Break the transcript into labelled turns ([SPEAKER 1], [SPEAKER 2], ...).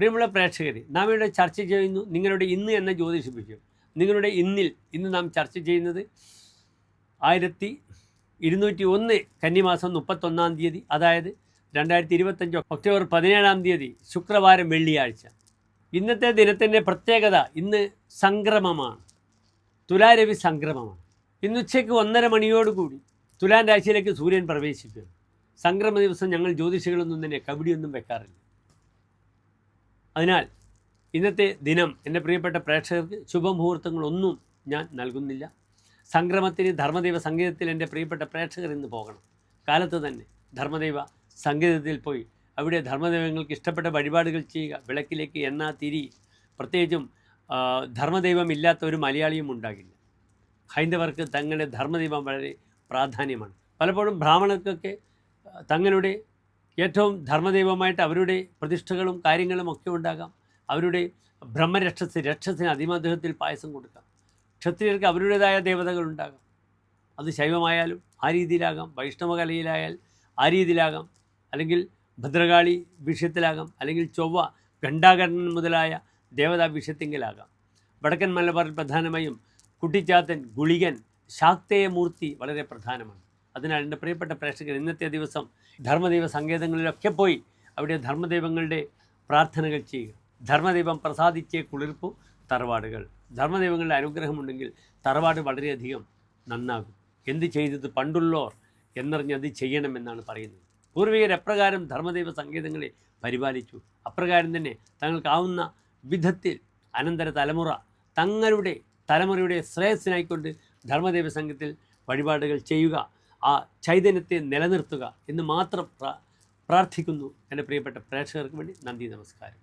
[SPEAKER 1] പ്രിയമുള്ള പ്രേക്ഷകരെ, നാം ഇവിടെ ചർച്ച ചെയ്യുന്നു നിങ്ങളുടെ ഇന്ന് എന്ന ജ്യോതിഷ വിഷയം. നിങ്ങളുടെ ഇന്ന് നാം ചർച്ച ചെയ്യുന്നത് 1201 കന്നിമാസം 31-ാം തീയതി, അതായത് 2025 ഒക്ടോബർ 17-ാം തീയതി ശുക്രവാരം വെള്ളിയാഴ്ച. ഇന്നത്തെ ദിനത്തിൻ്റെ പ്രത്യേകത ഇന്ന് സംക്രമമാണ്, തുലാരവി സംക്രമമാണ്. ഇന്നുച്ചയ്ക്ക് 1:30 മണിയോടുകൂടി തുലാൻ രാശിയിലേക്ക് സൂര്യൻ പ്രവേശിക്കുകയാണ്. സംക്രമ ദിവസം ഞങ്ങൾ ജ്യോതിഷികളൊന്നും തന്നെ കബഡിയൊന്നും വെക്കാറില്ല. അതിനാൽ ഇന്നത്തെ ദിനം എൻ്റെ പ്രിയപ്പെട്ട പ്രേക്ഷകർക്ക് ശുഭമുഹൂർത്തങ്ങളൊന്നും ഞാൻ നൽകുന്നില്ല. സംക്രമത്തിന് ധർമ്മദൈവ സംഗീതത്തിൽ എൻ്റെ പ്രിയപ്പെട്ട പ്രേക്ഷകർ ഇന്ന് പോകണം. കാലത്ത് തന്നെ ധർമ്മദൈവ സംഗീതത്തിൽ പോയി അവിടെ ധർമ്മദൈവങ്ങൾക്ക് ഇഷ്ടപ്പെട്ട വഴിപാടുകൾ ചെയ്യുക. വിളക്കിലേക്ക് എണ്ണ, തിരി, പ്രത്യേകിച്ചും ധർമ്മദൈവം ഇല്ലാത്ത ഒരു മലയാളിയും ഉണ്ടാകില്ല. ഹൈന്ദവർക്ക് തങ്ങളുടെ ധർമ്മദൈവം വളരെ പ്രാധാന്യമാണ്. പലപ്പോഴും ബ്രാഹ്മണർക്കൊക്കെ തങ്ങളുടെ ഏറ്റവും ധർമ്മദൈവമായിട്ട് അവരുടെ പ്രതിഷ്ഠകളും കാര്യങ്ങളും ഒക്കെ ഉണ്ടാകാം. അവരുടെ രക്ഷസിന് അതിമധുരത്തിൽ പായസം കൊടുക്കാം. ക്ഷത്രിയർക്ക് അവരുടേതായ ദേവതകളുണ്ടാകാം. അത് ശൈവമായാലും ആ രീതിയിലാകാം, വൈഷ്ണവകലയിലായാൽ ആ രീതിയിലാകാം, അല്ലെങ്കിൽ ഭദ്രകാളി വിഷയത്തിലാകാം, അല്ലെങ്കിൽ ചൊവ്വ ഘണ്ടാകരണൻ മുതലായ ദേവതാ വിഷയത്തിങ്കിലാകാം. വടക്കൻ മലബാറിൽ പ്രധാനമായും കുട്ടിച്ചാത്തൻ, ഗുളികൻ, ശാക്തേയമൂർത്തി വളരെ പ്രധാനമാണ്. അതിനാൽ എൻ്റെ പ്രിയപ്പെട്ട പ്രേക്ഷകർ ഇന്നത്തെ ദിവസം ധർമ്മദൈവ സങ്കേതങ്ങളിലൊക്കെ പോയി അവിടെ ധർമ്മദൈവങ്ങളുടെ പ്രാർത്ഥനകൾ ചെയ്യുക. ധർമ്മദൈവം പ്രസാദിച്ചേ കുളിർപ്പു തറവാടുകൾ. ധർമ്മദൈവങ്ങളുടെ അനുഗ്രഹമുണ്ടെങ്കിൽ തറവാട് വളരെയധികം നന്നാകും. എന്ത് ചെയ്തത് പണ്ടുള്ളോർ എന്നറിഞ്ഞത് ചെയ്യണമെന്നാണ് പറയുന്നത്. പൂർവികർ എപ്രകാരം ധർമ്മദൈവ സങ്കേതങ്ങളെ പരിപാലിച്ചു, അപ്രകാരം തന്നെ തങ്ങൾക്കാവുന്ന വിധത്തിൽ അനന്തര തലമുറ തങ്ങളുടെ തലമുറയുടെ ശ്രേയസ്സിനായിക്കൊണ്ട് ധർമ്മദൈവ സംഘത്തിൽ വഴിപാടുകൾ ചെയ്യുക, ആ ചൈതന്യത്തെ നിലനിർത്തുക എന്ന് മാത്രം പ്രാർത്ഥിക്കുന്നു എൻ്റെ പ്രിയപ്പെട്ട പ്രേക്ഷകർക്ക് വേണ്ടി. നന്ദി, നമസ്കാരം.